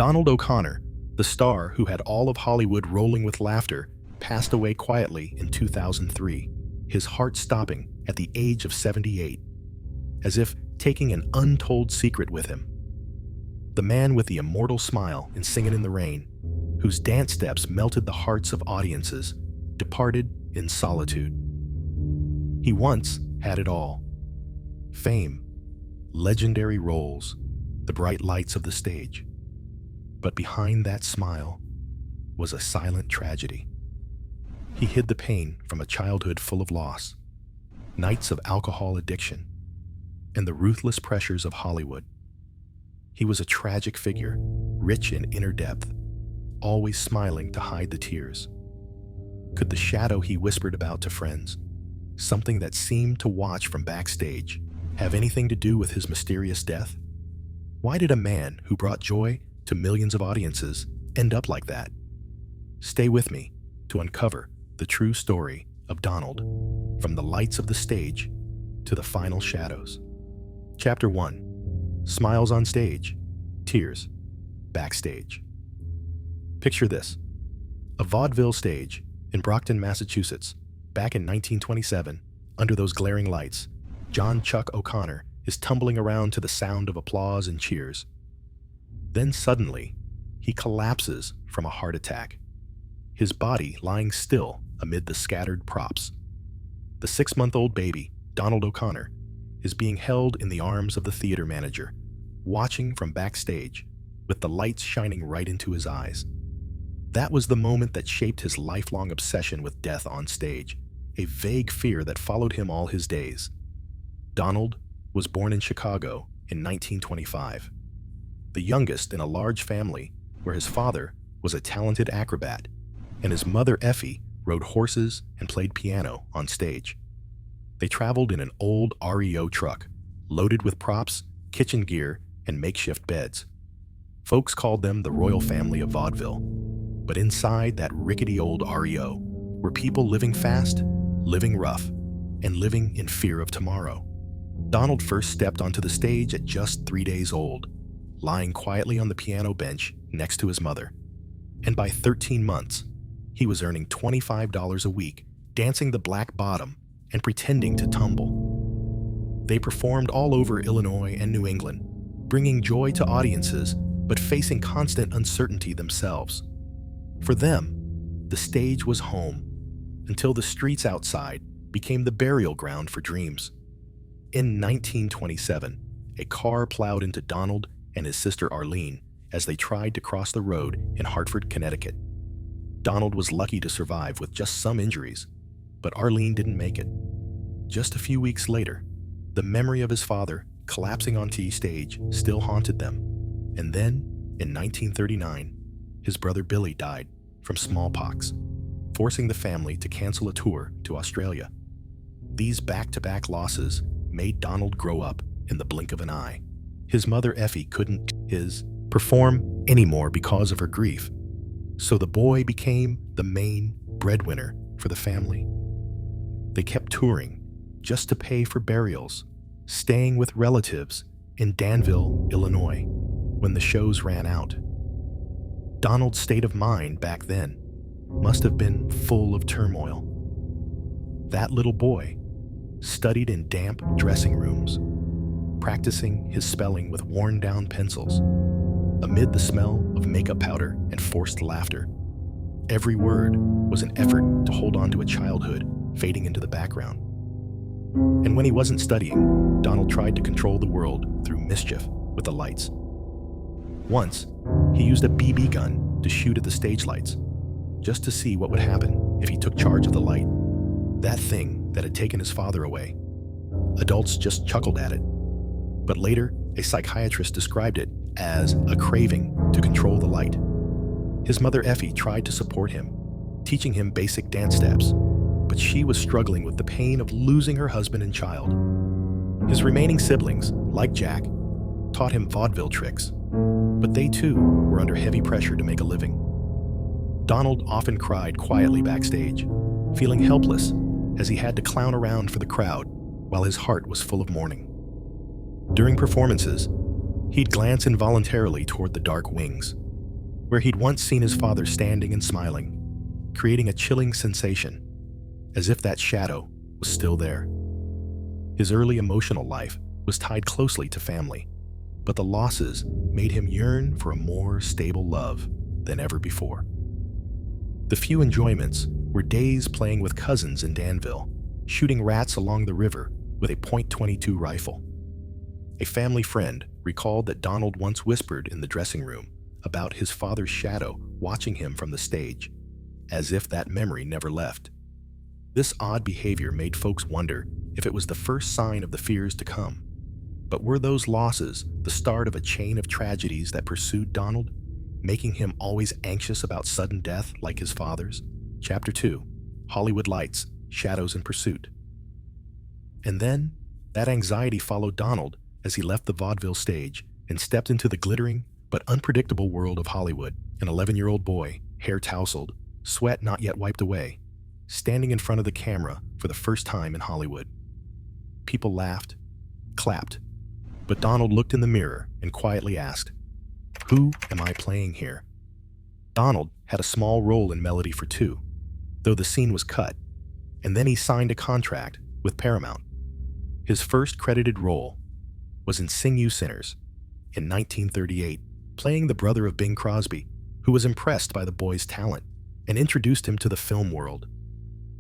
Donald O'Connor, the star who had all of Hollywood rolling with laughter, passed away quietly in 2003, his heart stopping at the age of 78, as if taking an untold secret with him. The man with the immortal smile in Singin' in the Rain, whose dance steps melted the hearts of audiences, departed in solitude. He once had it all: fame, legendary roles, the bright lights of the stage. But behind that smile was a silent tragedy. He hid the pain from a childhood full of loss, nights of alcohol addiction, and the ruthless pressures of Hollywood. He was a tragic figure, rich in inner depth, always smiling to hide the tears. Could the shadow he whispered about to friends, something that seemed to watch from backstage, have anything to do with his mysterious death? Why did a man who brought joy to millions of audiences end up like that? Stay with me to uncover the true story of Donald, from the lights of the stage to the final shadows. Chapter 1. Smiles on stage, tears backstage. Picture this: a vaudeville stage in Brockton, Massachusetts, back in 1927. Under those glaring lights, John Chuck O'Connor is tumbling around to the sound of applause and cheers. Then suddenly, he collapses from a heart attack, his body lying still amid the scattered props. The 6-month-old baby, Donald O'Connor, is being held in the arms of the theater manager, watching from backstage, with the lights shining right into his eyes. That was the moment that shaped his lifelong obsession with death on stage, a vague fear that followed him all his days. Donald was born in Chicago in 1925, the youngest in a large family where his father was a talented acrobat and his mother, Effie, rode horses and played piano on stage. They traveled in an old REO truck, loaded with props, kitchen gear, and makeshift beds. Folks called them the royal family of vaudeville. But inside that rickety old REO were people living fast, living rough, and living in fear of tomorrow. Donald first stepped onto the stage at just 3 days old, lying quietly on the piano bench next to his mother. And by 13 months, he was earning $25 a week, dancing the black bottom and pretending to tumble. They performed all over Illinois and New England, bringing joy to audiences, but facing constant uncertainty themselves. For them, the stage was home, until the streets outside became the burial ground for dreams. In 1927, a car plowed into Donald and his sister Arlene as they tried to cross the road in Hartford, Connecticut. Donald was lucky to survive with just some injuries, but Arlene didn't make it. Just a few weeks later, the memory of his father collapsing onto stage still haunted them. And then, in 1939, his brother Billy died from smallpox, forcing the family to cancel a tour to Australia. These back-to-back losses made Donald grow up in the blink of an eye. His mother Effie couldn't perform anymore because of her grief, so the boy became the main breadwinner for the family. They kept touring just to pay for burials, staying with relatives in Danville, Illinois, when the shows ran out. Donald's state of mind back then must have been full of turmoil. That little boy studied in damp dressing rooms, practicing his spelling with worn-down pencils, amid the smell of makeup powder and forced laughter. Every word was an effort to hold on to a childhood fading into the background. And when he wasn't studying, Donald tried to control the world through mischief with the lights. Once, he used a BB gun to shoot at the stage lights, just to see what would happen if he took charge of the light. That thing that had taken his father away. Adults just chuckled at it. But later, a psychiatrist described it as a craving to control the light. His mother Effie tried to support him, teaching him basic dance steps, but she was struggling with the pain of losing her husband and child. His remaining siblings, like Jack, taught him vaudeville tricks, but they too were under heavy pressure to make a living. Donald often cried quietly backstage, feeling helpless as he had to clown around for the crowd while his heart was full of mourning. During performances, he'd glance involuntarily toward the dark wings, where he'd once seen his father standing and smiling, creating a chilling sensation, as if that shadow was still there. His early emotional life was tied closely to family, but the losses made him yearn for a more stable love than ever before. The few enjoyments were days playing with cousins in Danville, shooting rats along the river with a .22 rifle. A family friend recalled that Donald once whispered in the dressing room about his father's shadow watching him from the stage, as if that memory never left. This odd behavior made folks wonder if it was the first sign of the fears to come. But were those losses the start of a chain of tragedies that pursued Donald, making him always anxious about sudden death like his father's? Chapter 2, Hollywood Lights, Shadows in Pursuit. And then, that anxiety followed Donald as he left the vaudeville stage and stepped into the glittering but unpredictable world of Hollywood, an 11-year-old boy, hair tousled, sweat not yet wiped away, standing in front of the camera for the first time in Hollywood. People laughed, clapped, but Donald looked in the mirror and quietly asked, "Who am I playing here?" Donald had a small role in Melody for Two, though the scene was cut, and then he signed a contract with Paramount. His first credited role was in Sing You Sinners in 1938, playing the brother of Bing Crosby, who was impressed by the boy's talent and introduced him to the film world.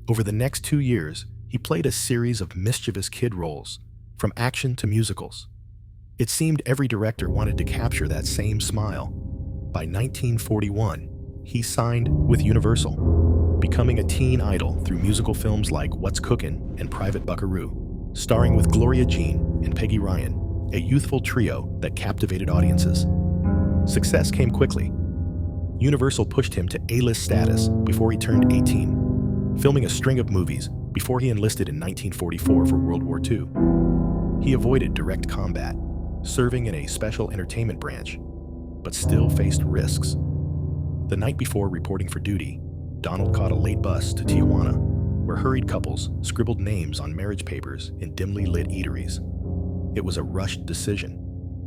Over the next 2 years, he played a series of mischievous kid roles, from action to musicals. It seemed every director wanted to capture that same smile. By 1941, he signed with Universal, becoming a teen idol through musical films like What's Cookin' and Private Buckaroo, starring with Gloria Jean and Peggy Ryan, a youthful trio that captivated audiences. Success came quickly. Universal pushed him to A-list status before he turned 18, filming a string of movies before he enlisted in 1944 for World War II. He avoided direct combat, serving in a special entertainment branch, but still faced risks. The night before reporting for duty, Donald caught a late bus to Tijuana, where hurried couples scribbled names on marriage papers in dimly lit eateries. It was a rushed decision,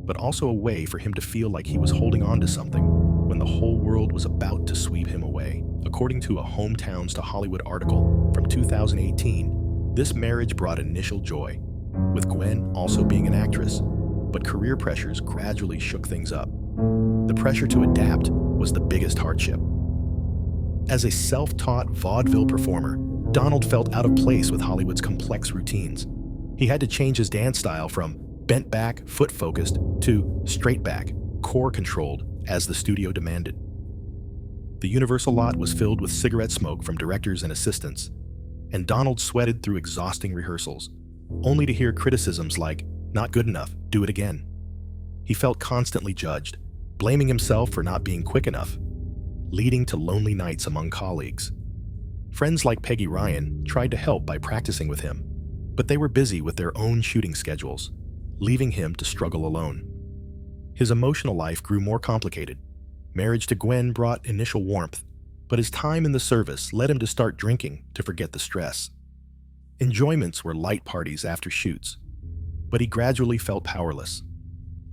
but also a way for him to feel like he was holding on to something when the whole world was about to sweep him away. According to a Hometowns to Hollywood article from 2018, this marriage brought initial joy, with Gwen also being an actress, but career pressures gradually shook things up. The pressure to adapt was the biggest hardship. As a self-taught vaudeville performer, Donald felt out of place with Hollywood's complex routines. He had to change his dance style from bent back, foot-focused, to straight back, core-controlled, as the studio demanded. The Universal lot was filled with cigarette smoke from directors and assistants, and Donald sweated through exhausting rehearsals, only to hear criticisms like, "Not good enough, do it again." He felt constantly judged, blaming himself for not being quick enough, leading to lonely nights among colleagues. Friends like Peggy Ryan tried to help by practicing with him, but they were busy with their own shooting schedules, leaving him to struggle alone. His emotional life grew more complicated. Marriage to Gwen brought initial warmth, but his time in the service led him to start drinking to forget the stress. Enjoyments were light parties after shoots, but he gradually felt powerless.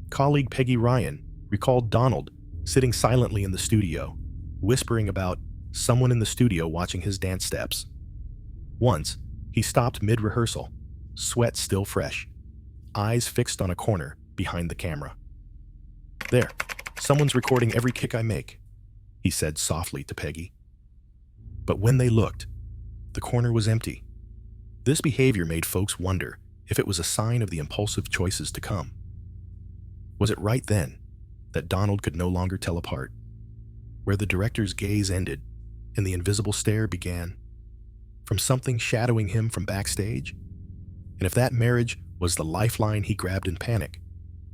Colleague Peggy Ryan recalled Donald sitting silently in the studio, whispering about someone in the studio watching his dance steps. Once, he stopped mid-rehearsal, sweat still fresh, eyes fixed on a corner behind the camera. "There, someone's recording every kick I make," he said softly to Peggy. But when they looked, the corner was empty. This behavior made folks wonder if it was a sign of the impulsive choices to come. Was it right then that Donald could no longer tell apart, where the director's gaze ended and the invisible stare began, from something shadowing him from backstage? And if that marriage was the lifeline he grabbed in panic,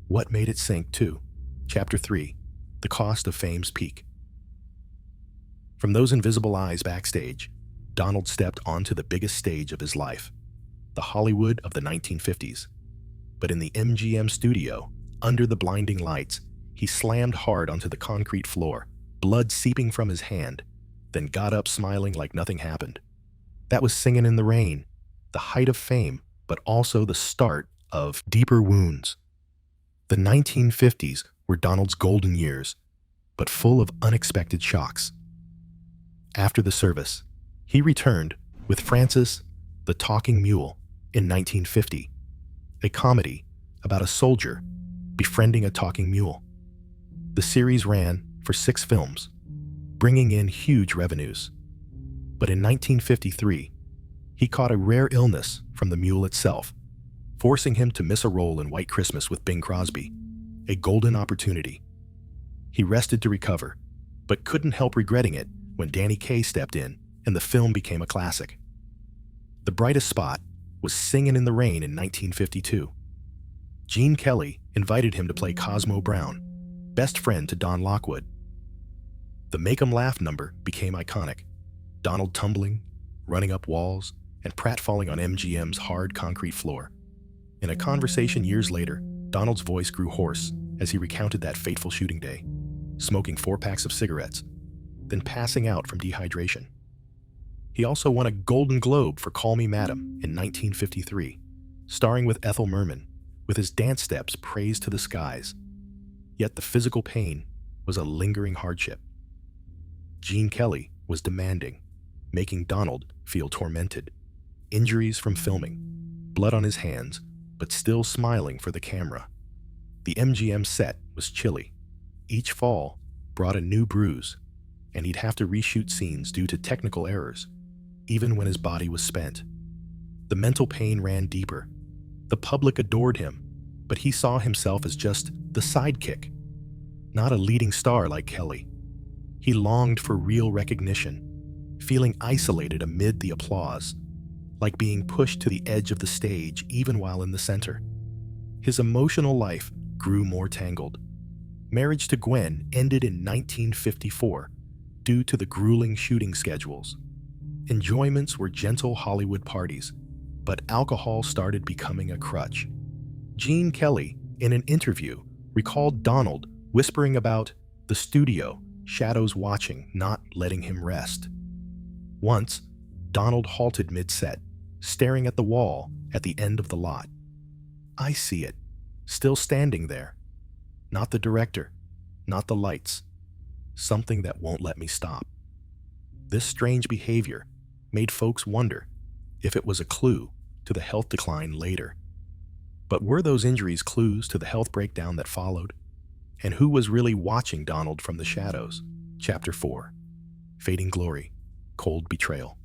what made it sink too? Chapter 3, The Cost of Fame's Peak. From those invisible eyes backstage, Donald stepped onto the biggest stage of his life, the Hollywood of the 1950s. But in the MGM studio, under the blinding lights, he slammed hard onto the concrete floor, blood seeping from his hand, then got up smiling like nothing happened. That was Singin' in the Rain, the height of fame, but also the start of deeper wounds. The 1950s were Donald's golden years, but full of unexpected shocks. After the service, he returned with Francis, the Talking Mule, in 1950, a comedy about a soldier befriending a talking mule. The series ran for 6 films, bringing in huge revenues. But in 1953, he caught a rare illness from the mule itself, forcing him to miss a role in White Christmas with Bing Crosby, a golden opportunity. He rested to recover, but couldn't help regretting it when Danny Kaye stepped in and the film became a classic. The brightest spot was Singin' in the Rain in 1952. Gene Kelly invited him to play Cosmo Brown, best friend to Don Lockwood. The Make 'em Laugh number became iconic, Donald tumbling, running up walls, and Pratt falling on MGM's hard concrete floor. In a conversation years later, Donald's voice grew hoarse as he recounted that fateful shooting day, smoking 4 packs of cigarettes, then passing out from dehydration. He also won a Golden Globe for Call Me Madam in 1953, starring with Ethel Merman, with his dance steps praised to the skies. Yet the physical pain was a lingering hardship. Gene Kelly was demanding, making Donald feel tormented. Injuries from filming, blood on his hands, but still smiling for the camera. The MGM set was chilly. Each fall brought a new bruise, and he'd have to reshoot scenes due to technical errors, even when his body was spent. The mental pain ran deeper. The public adored him, but he saw himself as just the sidekick, not a leading star like Kelly. He longed for real recognition, feeling isolated amid the applause, like being pushed to the edge of the stage even while in the center. His emotional life grew more tangled. Marriage to Gwen ended in 1954 due to the grueling shooting schedules. Enjoyments were gentle Hollywood parties, but alcohol started becoming a crutch. Gene Kelly, in an interview, recalled Donald whispering about the studio, shadows watching, not letting him rest. Once, Donald halted mid-set, staring at the wall at the end of the lot. I see it, still standing there. Not the director, not the lights. Something that won't let me stop. This strange behavior made folks wonder if it was a clue to the health decline later. But were those injuries clues to the health breakdown that followed? And who was really watching Donald from the shadows? Chapter 4. Fading Glory. Cold Betrayal.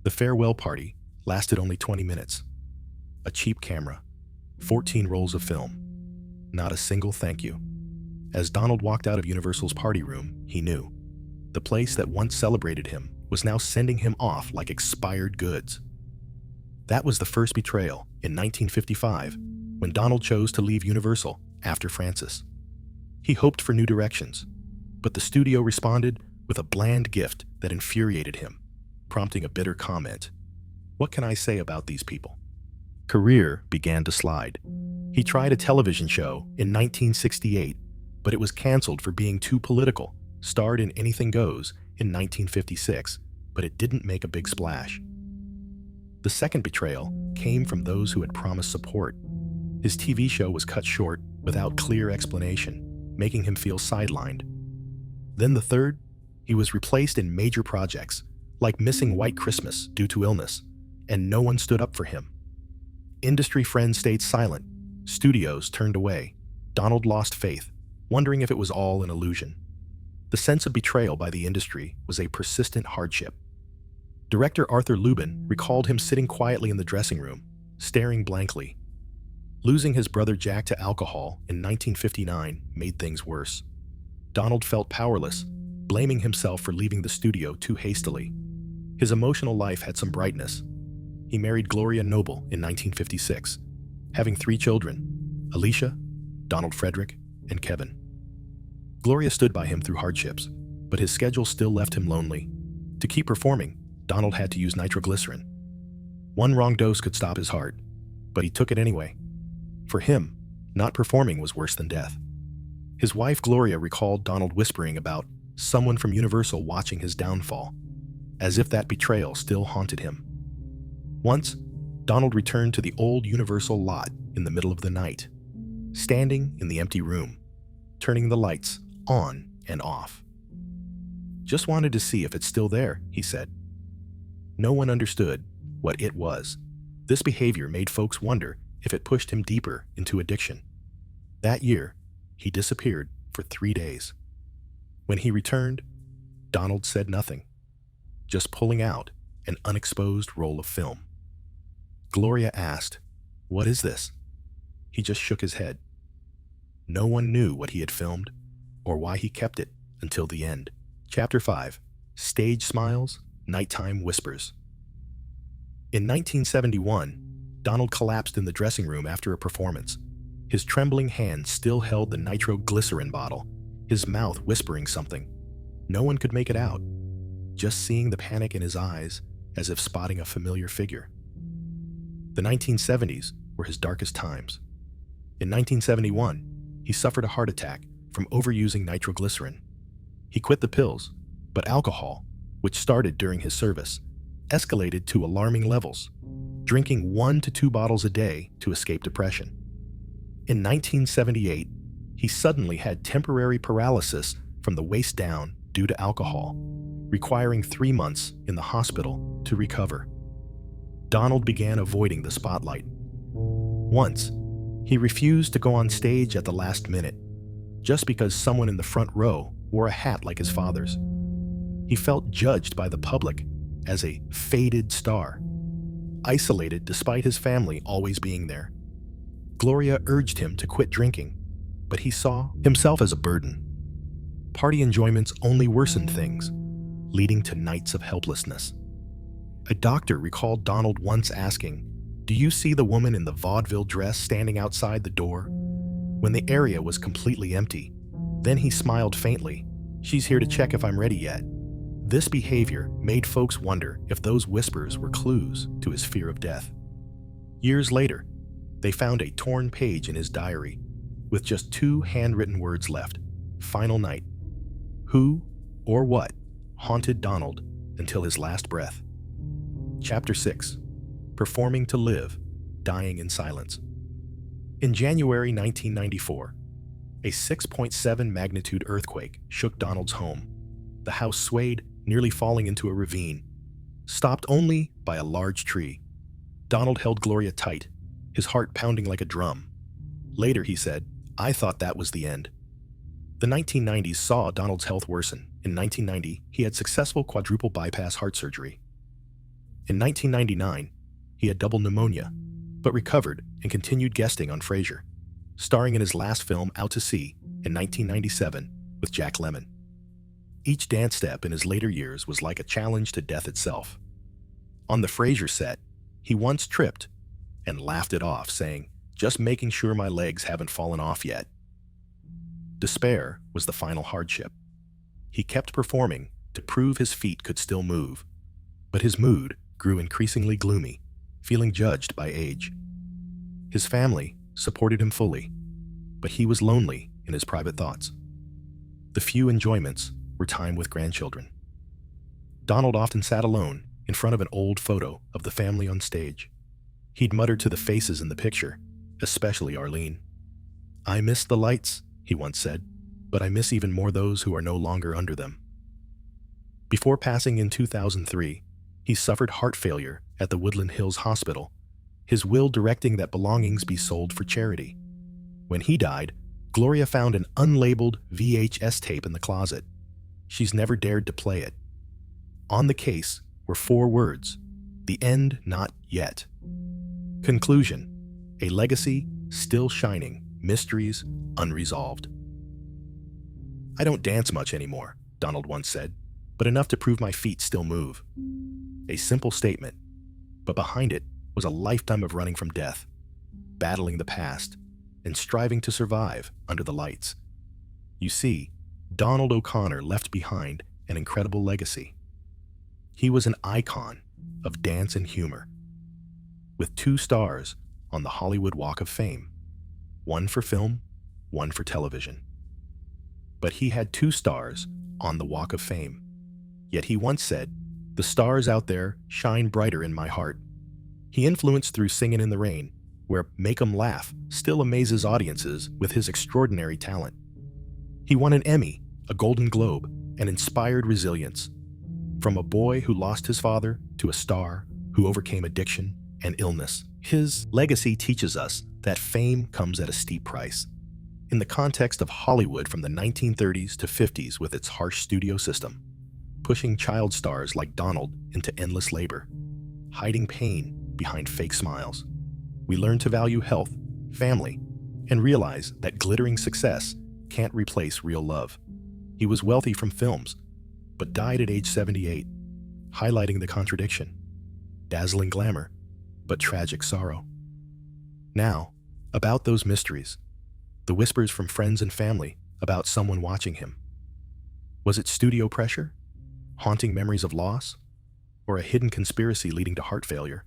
The farewell party lasted only 20 minutes. A cheap camera, 14 rolls of film. Not a single thank you. As Donald walked out of Universal's party room, he knew. The place that once celebrated him was now sending him off like expired goods. That was the first betrayal in 1955, when Donald chose to leave Universal after Francis. He hoped for new directions, but the studio responded with a bland gift that infuriated him, prompting a bitter comment. What can I say about these people? Career began to slide. He tried a television show in 1968, but it was canceled for being too political, starred in Anything Goes in 1956, but it didn't make a big splash. The second betrayal came from those who had promised support. His TV show was cut short without clear explanation, making him feel sidelined. Then the third, he was replaced in major projects, like missing White Christmas due to illness, and no one stood up for him. Industry friends stayed silent. Studios turned away. Donald lost faith, wondering if it was all an illusion. The sense of betrayal by the industry was a persistent hardship. Director Arthur Lubin recalled him sitting quietly in the dressing room, staring blankly. Losing his brother Jack to alcohol in 1959 made things worse. Donald felt powerless, blaming himself for leaving the studio too hastily. His emotional life had some brightness. He married Gloria Noble in 1956, having 3 children, Alicia, Donald Frederick, and Kevin. Gloria stood by him through hardships, but his schedule still left him lonely. To keep performing, Donald had to use nitroglycerin. One wrong dose could stop his heart, but he took it anyway. For him, not performing was worse than death. His wife Gloria recalled Donald whispering about someone from Universal watching his downfall, as if that betrayal still haunted him. Once, Donald returned to the old Universal lot in the middle of the night. Standing in the empty room, turning the lights on and off. "Just wanted to see if it's still there," he said. No one understood what it was. This behavior made folks wonder if it pushed him deeper into addiction. That year, he disappeared for 3 days. When he returned, Donald said nothing, just pulling out an unexposed roll of film. Gloria asked, "What is this?" He just shook his head. No one knew what he had filmed or why he kept it until the end. Chapter 5. Stage Smiles, Nighttime Whispers. In 1971, Donald collapsed in the dressing room after a performance. His trembling hand still held the nitroglycerin bottle, his mouth whispering something. No one could make it out, just seeing the panic in his eyes as if spotting a familiar figure. The 1970s were his darkest times. In 1971, he suffered a heart attack from overusing nitroglycerin. He quit the pills, but alcohol, which started during his service, escalated to alarming levels, drinking 1 to 2 bottles a day to escape depression. In 1978, he suddenly had temporary paralysis from the waist down due to alcohol, requiring 3 months in the hospital to recover. Donald began avoiding the spotlight. Once, he refused to go on stage at the last minute, just because someone in the front row wore a hat like his father's. He felt judged by the public as a faded star, isolated despite his family always being there. Gloria urged him to quit drinking, but he saw himself as a burden. Party enjoyments only worsened things, leading to nights of helplessness. A doctor recalled Donald once asking, "Do you see the woman in the vaudeville dress standing outside the door?" when the area was completely empty. Then he smiled faintly. "She's here to check if I'm ready yet." This behavior made folks wonder if those whispers were clues to his fear of death. Years later, they found a torn page in his diary with just 2 handwritten words left. Final night. Who or what haunted Donald until his last breath? Chapter 6. Performing to live, dying in silence. In January 1994, a 6.7 magnitude earthquake shook Donald's home. The house swayed, nearly falling into a ravine, stopped only by a large tree. Donald held Gloria tight, his heart pounding like a drum. Later, he said, "I thought that was the end." The 1990s saw Donald's health worsen. In 1990, he had successful quadruple bypass heart surgery. In 1999, he had double pneumonia, but recovered and continued guesting on Frasier, starring in his last film Out to Sea in 1997 with Jack Lemmon. Each dance step in his later years was like a challenge to death itself. On the Frasier set, he once tripped and laughed it off, saying, "Just making sure my legs haven't fallen off yet." Despair was the final hardship. He kept performing to prove his feet could still move, but his mood grew increasingly gloomy, feeling judged by age. His family supported him fully, but he was lonely in his private thoughts. The few enjoyments were time with grandchildren. Donald often sat alone in front of an old photo of the family on stage. He'd mutter to the faces in the picture, especially Arlene. "I miss the lights," he once said, "but I miss even more those who are no longer under them." Before passing in 2003, he suffered heart failure at the Woodland Hills Hospital, his will directing that belongings be sold for charity. When he died, Gloria found an unlabeled VHS tape in the closet. She's never dared to play it. On the case were 4 words: "The end not yet." Conclusion: a legacy still shining, mysteries unresolved. "I don't dance much anymore," Donald once said, "but enough to prove my feet still move." A simple statement, but behind it was a lifetime of running from death, battling the past, and striving to survive under the lights. You see, Donald O'Connor left behind an incredible legacy. He was an icon of dance and humor, with 2 stars on the Hollywood Walk of Fame, one for film, one for television. But he had 2 stars on the Walk of Fame. Yet he once said, "The stars out there shine brighter in my heart." He influenced through Singin' in the Rain, where Make 'em Laugh still amazes audiences with his extraordinary talent. He won an Emmy, a Golden Globe, and inspired resilience. From a boy who lost his father to a star who overcame addiction and illness, his legacy teaches us that fame comes at a steep price. In the context of Hollywood from the 1930s to 50s with its harsh studio system, pushing child stars like Donald into endless labor, hiding pain behind fake smiles, we learn to value health, family, and realize that glittering success can't replace real love. He was wealthy from films, but died at age 78, highlighting the contradiction. Dazzling glamour, but tragic sorrow. Now, about those mysteries, the whispers from friends and family about someone watching him. Was it studio pressure, haunting memories of loss, or a hidden conspiracy leading to heart failure?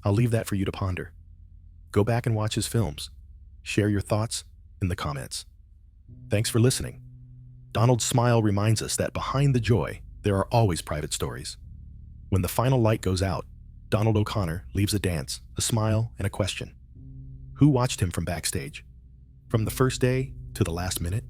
I'll leave that for you to ponder. Go back and watch his films. Share your thoughts in the comments. Thanks for listening. Donald's smile reminds us that behind the joy, there are always private stories. When the final light goes out, Donald O'Connor leaves a dance, a smile, and a question. Who watched him from backstage? From the first day to the last minute?